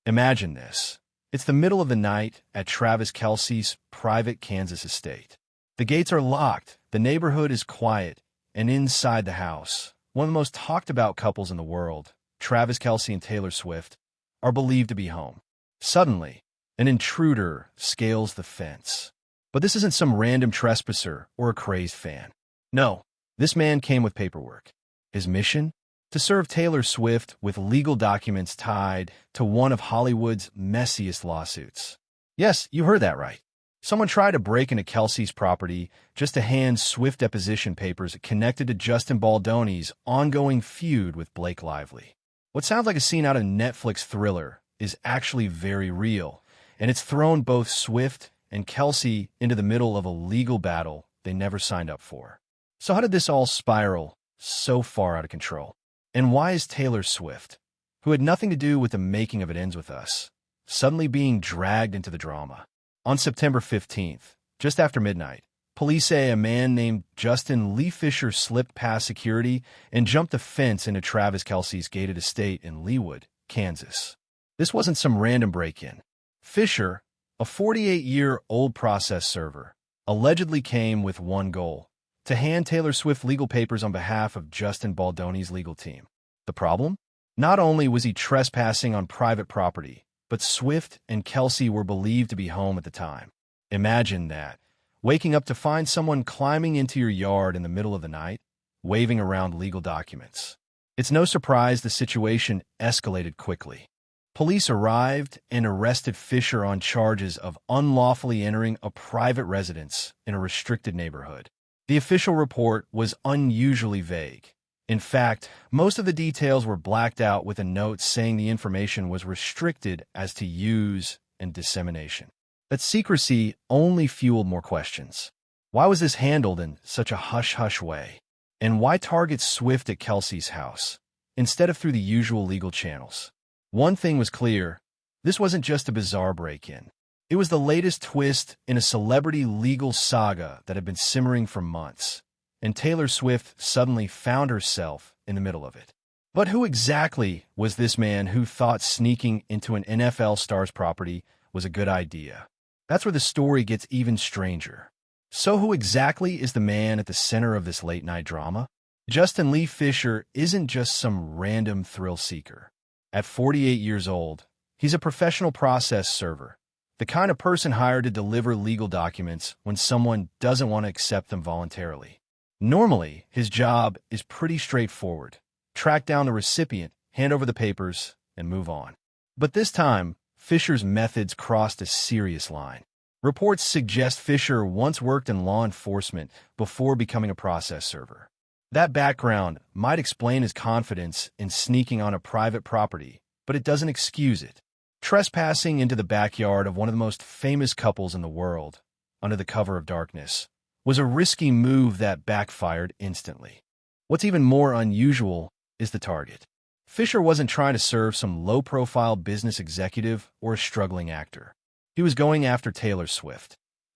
Imagine this. It's the middle of the night at Travis Kelce's private Kansas estate. The gates are locked, the neighborhood is quiet, and inside the house, one of the most talked about couples in the world, Travis Kelce and Taylor Swift, are believed to be home. Suddenly, an intruder scales the fence. But this isn't some random trespasser or a crazed fan. No, this man came with paperwork. His mission? To serve Taylor Swift with legal documents tied to one of Hollywood's messiest lawsuits. Yes, you heard that right. Someone tried to break into Kelce's property just to hand Swift deposition papers connected to Justin Baldoni's ongoing feud with Blake Lively. What sounds like a scene out of a Netflix thriller is actually very real, and it's thrown both Swift and Kelce into the middle of a legal battle they never signed up for. So how did this all spiral so far out of control? And why is Taylor Swift, who had nothing to do with the making of It Ends With Us, suddenly being dragged into the drama? On September 15th, just after midnight, police say a man named Justin Lee Fisher slipped past security and jumped a fence into Travis Kelce's gated estate in Leawood, Kansas. This wasn't some random break-in. Fisher, a 48-year-old process server, allegedly came with one goal: to hand Taylor Swift legal papers on behalf of Justin Baldoni's legal team. The problem? Not only was he trespassing on private property, but Swift and Kelce were believed to be home at the time. Imagine that, waking up to find someone climbing into your yard in the middle of the night, waving around legal documents. It's no surprise the situation escalated quickly. Police arrived and arrested Fisher on charges of unlawfully entering a private residence in a restricted neighborhood. The official report was unusually vague. In fact, most of the details were blacked out with a note saying the information was restricted as to use and dissemination. That secrecy only fueled more questions. Why was this handled in such a hush-hush way? And why target Swift at Kelce's house, instead of through the usual legal channels? One thing was clear: this wasn't just a bizarre break-in. It was the latest twist in a celebrity legal saga that had been simmering for months, and Taylor Swift suddenly found herself in the middle of it. But who exactly was this man who thought sneaking into an NFL star's property was a good idea? That's where the story gets even stranger. So who exactly is the man at the center of this late-night drama? Justin Lee Fisher isn't just some random thrill-seeker. At 48 years old, he's a professional process server, the kind of person hired to deliver legal documents when someone doesn't want to accept them voluntarily. Normally, his job is pretty straightforward: track down the recipient, hand over the papers, and move on. But this time, Fisher's methods crossed a serious line. Reports suggest Fisher once worked in law enforcement before becoming a process server. That background might explain his confidence in sneaking on a private property, but it doesn't excuse it. Trespassing into the backyard of one of the most famous couples in the world, under the cover of darkness, was a risky move that backfired instantly. What's even more unusual is the target. Fisher wasn't trying to serve some low-profile business executive or a struggling actor. He was going after Taylor Swift,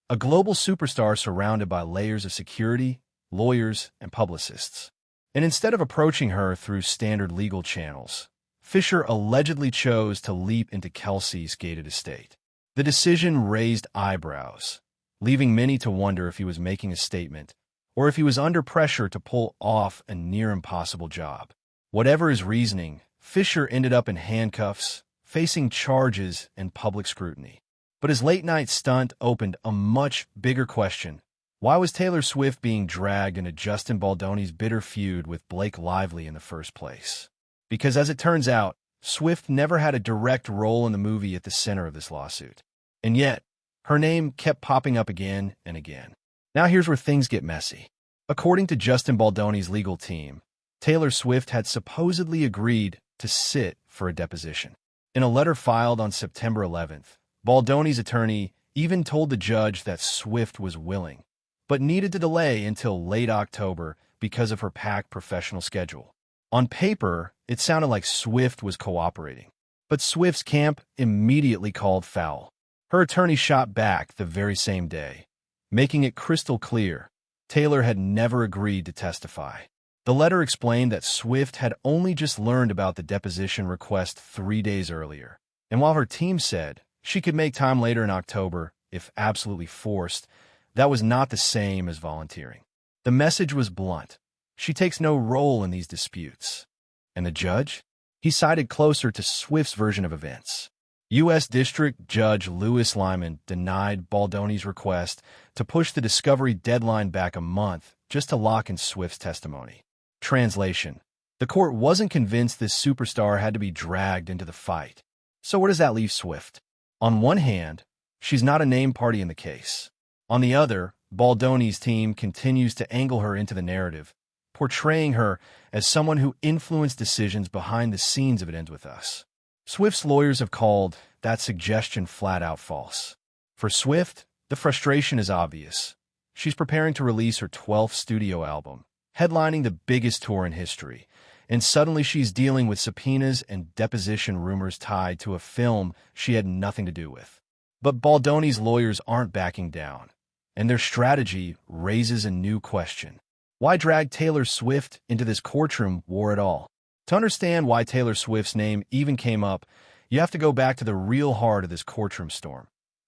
a global superstar surrounded by layers of security, lawyers, and publicists. And instead of approaching her through standard legal channels, Fisher allegedly chose to leap into Kelce's gated estate. The decision raised eyebrows, leaving many to wonder if he was making a statement or if he was under pressure to pull off a near-impossible job. Whatever his reasoning, Fisher ended up in handcuffs, facing charges and public scrutiny. But his late-night stunt opened a much bigger question. Why was Taylor Swift being dragged into Justin Baldoni's bitter feud with Blake Lively in the first place? Because as it turns out, Swift never had a direct role in the movie at the center of this lawsuit. And yet, her name kept popping up again and again. Now here's where things get messy. According to Justin Baldoni's legal team, Taylor Swift had supposedly agreed to sit for a deposition. In a letter filed on September 11th, Baldoni's attorney even told the judge that Swift was willing, but needed to delay until late October because of her packed professional schedule. On paper, it sounded like Swift was cooperating, but Swift's camp immediately called foul. Her attorney shot back the very same day, making it crystal clear Taylor had never agreed to testify. The letter explained that Swift had only just learned about the deposition request 3 days earlier, And while her team said she could make time later in October if absolutely forced, that was not the same as volunteering. The message was blunt. She takes no role in these disputes. And the judge? He sided closer to Swift's version of events. U.S. District Judge Louis Lyman denied Baldoni's request to push the discovery deadline back a month just to lock in Swift's testimony. Translation: the court wasn't convinced this superstar had to be dragged into the fight. So where does that leave Swift? On one hand, she's not a named party in the case. On the other, Baldoni's team continues to angle her into the narrative, portraying her as someone who influenced decisions behind the scenes of It Ends With Us. Swift's lawyers have called that suggestion flat-out false. For Swift, the frustration is obvious. She's preparing to release her 12th studio album, headlining the biggest tour in history, and suddenly she's dealing with subpoenas and deposition rumors tied to a film she had nothing to do with. But Baldoni's lawyers aren't backing down, and their strategy raises a new question. Why drag Taylor Swift into this courtroom war at all? To understand why Taylor Swift's name even came up, you have to go back to the real heart of this courtroom storm,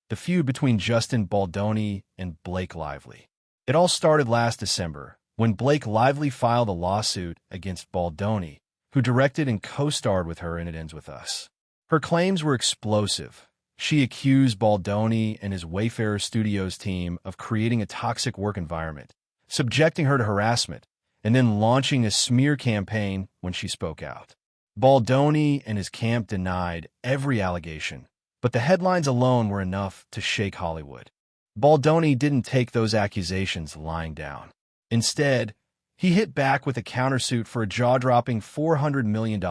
the feud between Justin Baldoni and Blake Lively. It all started last December, when Blake Lively filed a lawsuit against Baldoni, who directed and co-starred with her in It Ends With Us. Her claims were explosive. She accused Baldoni and his Wayfarer Studios team of creating a toxic work environment, subjecting her to harassment, and then launching a smear campaign when she spoke out. Baldoni and his camp denied every allegation, but the headlines alone were enough to shake Hollywood. Baldoni didn't take those accusations lying down. Instead, he hit back with a countersuit for a jaw-dropping $400 million,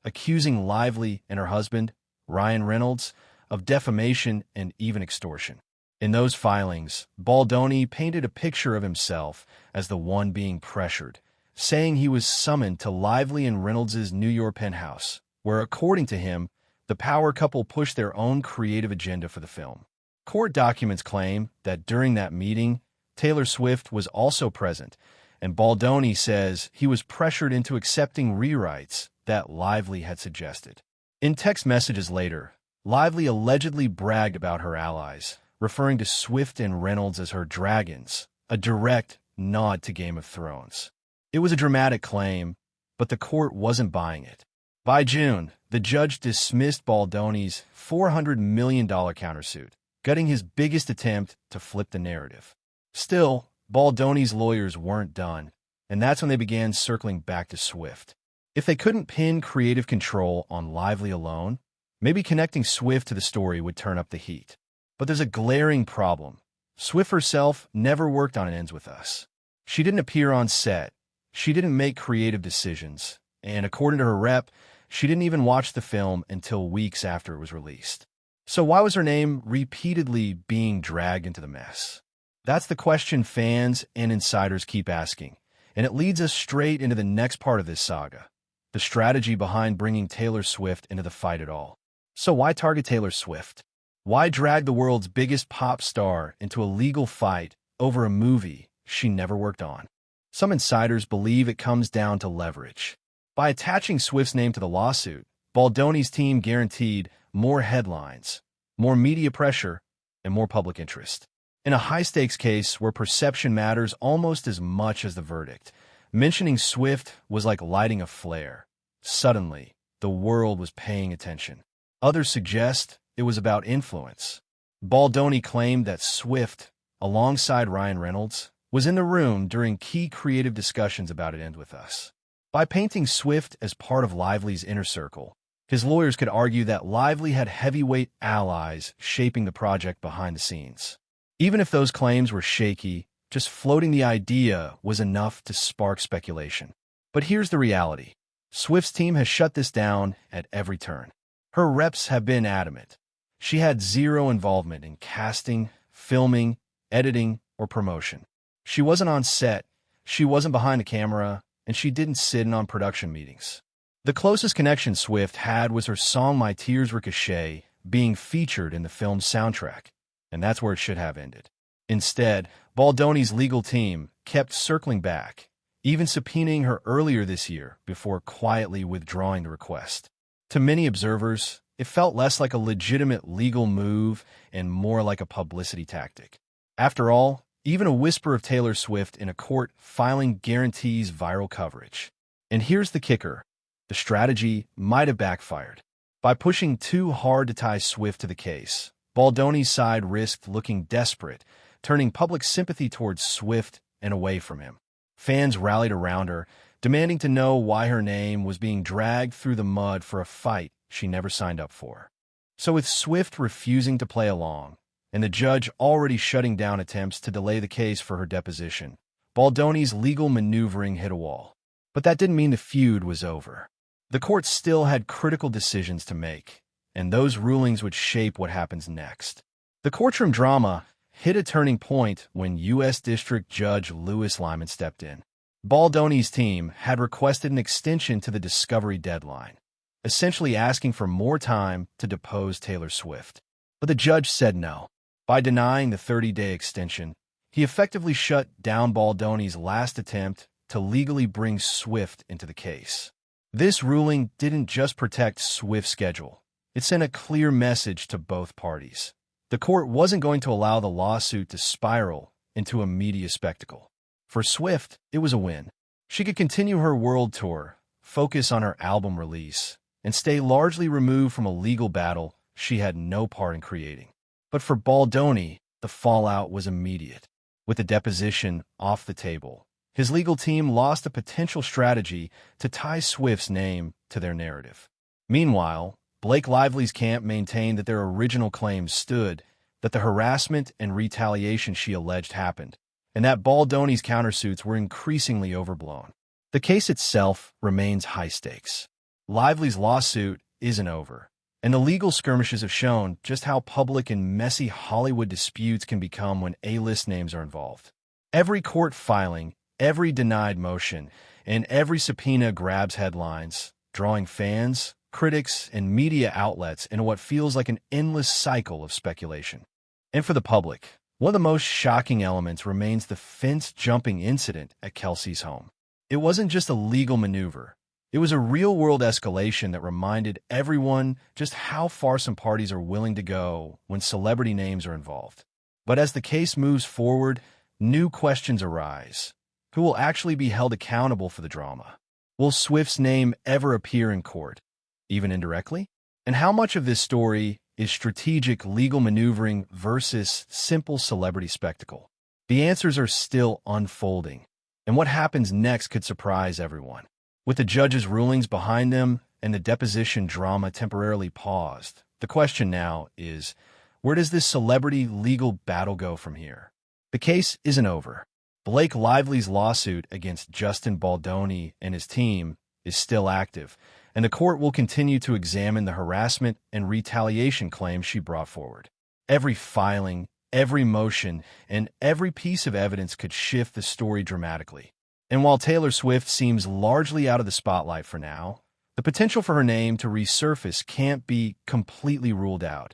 accusing Lively and her husband, Ryan Reynolds, of defamation and even extortion. In those filings, Baldoni painted a picture of himself as the one being pressured, saying he was summoned to Lively and Reynolds' New York penthouse, where, according to him, the power couple pushed their own creative agenda for the film. Court documents claim that during that meeting, Taylor Swift was also present, and Baldoni says he was pressured into accepting rewrites that Lively had suggested. In text messages later, Lively allegedly bragged about her allies, referring to Swift and Reynolds as her dragons, a direct nod to Game of Thrones. It was a dramatic claim, but the court wasn't buying it. By June, the judge dismissed Baldoni's $400 million countersuit, gutting his biggest attempt to flip the narrative. Still, Baldoni's lawyers weren't done, and that's when they began circling back to Swift. If they couldn't pin creative control on Lively alone, maybe connecting Swift to the story would turn up the heat. But there's a glaring problem. Swift herself never worked on It Ends With Us. She didn't appear on set. She didn't make creative decisions. And according to her rep, she didn't even watch the film until weeks after it was released. So why was her name repeatedly being dragged into the mess? That's the question fans and insiders keep asking, and it leads us straight into the next part of this saga, the strategy behind bringing Taylor Swift into the fight at all. So why target Taylor Swift? Why drag the world's biggest pop star into a legal fight over a movie she never worked on? Some insiders believe it comes down to leverage. By attaching Swift's name to the lawsuit, Baldoni's team guaranteed more headlines, more media pressure, and more public interest. In a high-stakes case where perception matters almost as much as the verdict, mentioning Swift was like lighting a flare. Suddenly, the world was paying attention. Others suggest it was about influence. Baldoni claimed that Swift, alongside Ryan Reynolds, was in the room during key creative discussions about It Ends With Us. By painting Swift as part of Lively's inner circle, his lawyers could argue that Lively had heavyweight allies shaping the project behind the scenes. Even if those claims were shaky, just floating the idea was enough to spark speculation. But here's the reality. Swift's team has shut this down at every turn. Her reps have been adamant. She had zero involvement in casting, filming, editing, or promotion. She wasn't on set, she wasn't behind the camera, and she didn't sit in on production meetings. The closest connection Swift had was her song My Tears Ricochet being featured in the film's soundtrack, and that's where it should have ended. Instead, Baldoni's legal team kept circling back, even subpoenaing her earlier this year before quietly withdrawing the request. To many observers, it felt less like a legitimate legal move and more like a publicity tactic. After all, even a whisper of Taylor Swift in a court filing guarantees viral coverage. And here's the kicker. The strategy might have backfired. By pushing too hard to tie Swift to the case, Baldoni's side risked looking desperate, turning public sympathy towards Swift and away from him. Fans rallied around her, demanding to know why her name was being dragged through the mud for a fight she never signed up for. So with Swift refusing to play along, and the judge already shutting down attempts to delay the case for her deposition, Baldoni's legal maneuvering hit a wall. But that didn't mean the feud was over. The court still had critical decisions to make, and those rulings would shape what happens next. The courtroom drama hit a turning point when U.S. District Judge Louis Lyman stepped in. Baldoni's team had requested an extension to the discovery deadline, essentially asking for more time to depose Taylor Swift. But the judge said no. By denying the 30-day extension, he effectively shut down Baldoni's last attempt to legally bring Swift into the case. This ruling didn't just protect Swift's schedule. It sent a clear message to both parties. The court wasn't going to allow the lawsuit to spiral into a media spectacle. For Swift, it was a win. She could continue her world tour, focus on her album release, and stay largely removed from a legal battle she had no part in creating. But for Baldoni, the fallout was immediate. With the deposition off the table, his legal team lost a potential strategy to tie Swift's name to their narrative. Meanwhile, Blake Lively's camp maintained that their original claims stood, that the harassment and retaliation she alleged happened, and that Baldoni's countersuits were increasingly overblown. The case itself remains high stakes. Lively's lawsuit isn't over, and the legal skirmishes have shown just how public and messy Hollywood disputes can become when A-list names are involved. Every court filing, every denied motion, and every subpoena grabs headlines, drawing fans, critics, and media outlets into what feels like an endless cycle of speculation. And for the public, one of the most shocking elements remains the fence-jumping incident at Kelce's home. It wasn't just a legal maneuver. It was a real-world escalation that reminded everyone just how far some parties are willing to go when celebrity names are involved. But as the case moves forward, new questions arise. Who will actually be held accountable for the drama? Will Swift's name ever appear in court, even indirectly? And how much of this story is strategic legal maneuvering versus simple celebrity spectacle? The answers are still unfolding, and what happens next could surprise everyone. With the judge's rulings behind them and the deposition drama temporarily paused, the question now is, where does this celebrity legal battle go from here? The case isn't over. Blake Lively's lawsuit against Justin Baldoni and his team is still active, and the court will continue to examine the harassment and retaliation claims she brought forward. Every filing, every motion, and every piece of evidence could shift the story dramatically. And while Taylor Swift seems largely out of the spotlight for now, the potential for her name to resurface can't be completely ruled out,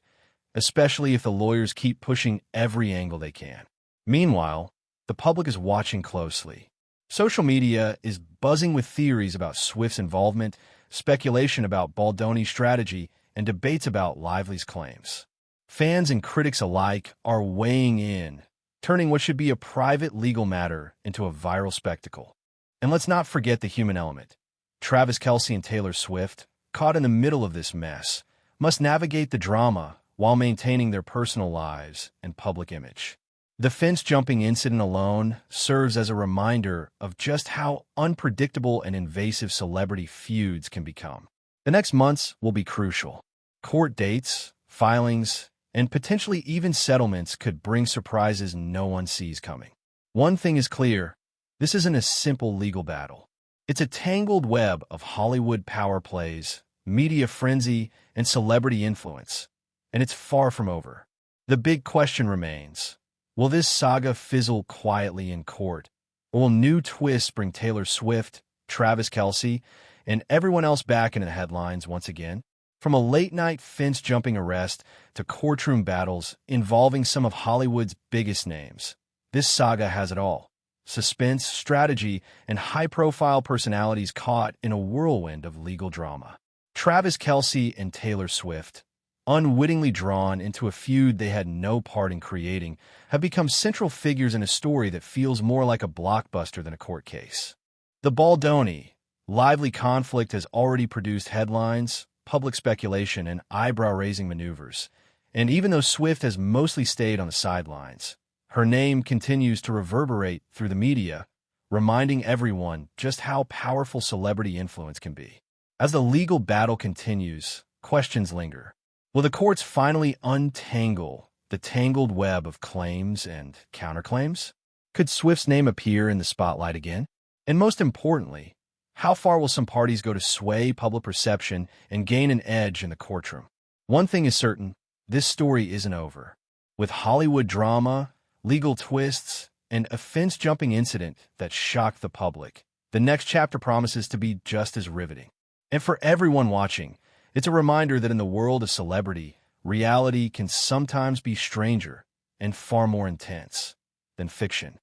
especially if the lawyers keep pushing every angle they can. Meanwhile, the public is watching closely. Social media is buzzing with theories about Swift's involvement, speculation about Baldoni's strategy, and debates about Lively's claims. Fans and critics alike are weighing in, turning what should be a private legal matter into a viral spectacle. And let's not forget the human element. Travis Kelce and Taylor Swift, caught in the middle of this mess, must navigate the drama while maintaining their personal lives and public image. The fence-jumping incident alone serves as a reminder of just how unpredictable and invasive celebrity feuds can become. The next months will be crucial. Court dates, filings, and potentially even settlements could bring surprises no one sees coming. One thing is clear, this isn't a simple legal battle. It's a tangled web of Hollywood power plays, media frenzy, and celebrity influence, and it's far from over. The big question remains, will this saga fizzle quietly in court, or will new twists bring Taylor Swift, Travis Kelce, and everyone else back into the headlines once again? From a late-night fence-jumping arrest to courtroom battles involving some of Hollywood's biggest names, this saga has it all. Suspense, strategy, and high-profile personalities caught in a whirlwind of legal drama. Travis Kelce and Taylor Swift, unwittingly drawn into a feud they had no part in creating, have become central figures in a story that feels more like a blockbuster than a court case. The Baldoni, lively conflict has already produced headlines, public speculation, and eyebrow-raising maneuvers. And even though Swift has mostly stayed on the sidelines, her name continues to reverberate through the media, reminding everyone just how powerful celebrity influence can be. As the legal battle continues, questions linger. Will the courts finally untangle the tangled web of claims and counterclaims? Could Swift's name appear in the spotlight again? And most importantly, how far will some parties go to sway public perception and gain an edge in the courtroom? One thing is certain, this story isn't over. With Hollywood drama, legal twists, and a fence-jumping incident that shocked the public, the next chapter promises to be just as riveting. And for everyone watching, it's a reminder that in the world of celebrity, reality can sometimes be stranger and far more intense than fiction.